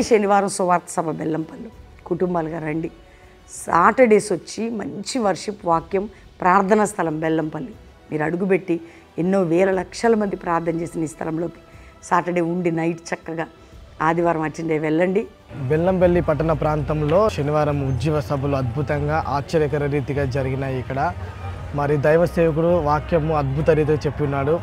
శనివారం సువార్త సభ బెల్లంపల్లి కుటుంబాలుగా రండి. సాటర్డేస్ వచ్చి మంచి వర్షిప్ వాక్యం ప్రార్థనా స్థలం బెల్లంపల్లి. మీరు అడుగుపెట్టి ఎన్నో వేల లక్షల మంది ప్రార్థన చేసిన ఈ స్థలంలోకి సాటర్డే ఉండి నైట్ చక్కగా ఆదివారం అటెండ్ వెళ్ళండి. బెల్లంపల్లి పట్టణ ప్రాంతంలో శనివారం ఉజ్జీవ సభలు అద్భుతంగా ఆశ్చర్యకర రీతిగా జరిగినాయి. ఇక్కడ మరి దైవ సేవకుడు వాక్యము అద్భుత రీతిగా చెప్పి ఉన్నాడు.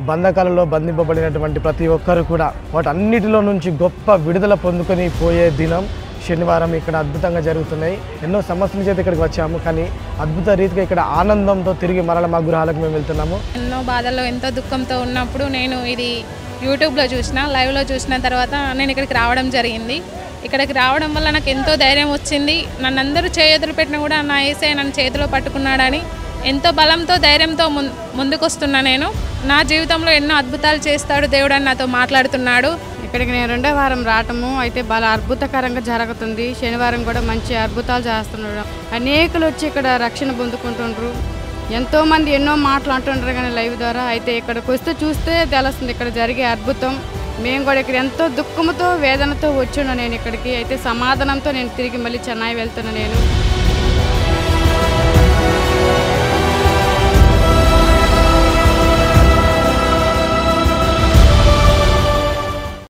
బంధకాలలో బంధింపబడినటువంటి ప్రతి ఒక్కరు కూడా వాటన్నిటిలో నుంచి గొప్ప విడుదల పొందుకొని పోయే దినం శనివారం ఇక్కడ అద్భుతంగా జరుగుతున్నాయి. ఎన్నో సమస్యల చేత ఇక్కడికి వచ్చాము, కానీ అద్భుత రీతిగా ఇక్కడ ఆనందంతో తిరిగి మరల మా గృహాలకు మేము వెళ్తున్నాము. ఎన్నో బాధల్లో ఎంతో దుఃఖంతో ఉన్నప్పుడు నేను ఇది యూట్యూబ్లో చూసిన, లైవ్లో చూసిన తర్వాత నేను ఇక్కడికి రావడం జరిగింది. ఇక్కడికి రావడం వల్ల నాకు ఎంతో ధైర్యం వచ్చింది. నన్ను అందరూ చేతులు పెట్టినా కూడా నా యేసయ్య నన్ను చేతిలో పట్టుకున్నాడని ఎంతో బలంతో ధైర్యంతో ముందుకు వస్తున్నా. నేను నా జీవితంలో ఎన్నో అద్భుతాలు చేస్తాడు దేవుడు అని నాతో మాట్లాడుతున్నాడు. ఇక్కడికి నేను 2వ వారం రావటము అయితే బాగా అద్భుతకరంగా జరుగుతుంది. శనివారం కూడా మంచి అద్భుతాలు చేస్తున్నాడు. అనేకులు వచ్చి ఇక్కడ రక్షణ పొందుకుంటుండ్రు. ఎంతోమంది ఎన్నో మాటలు అంటుండ్రు కానీ లైవ్ ద్వారా. అయితే ఇక్కడికి వస్తే చూస్తే తెలుస్తుంది ఇక్కడ జరిగే అద్భుతం. మేము కూడా ఇక్కడ ఎంతో దుఃఖంతో వేదనతో వచ్చున్నాను నేను ఇక్కడికి. అయితే సమాధానంతో నేను తిరిగి మళ్ళీ చెన్నై వెళ్తున్నా నేను.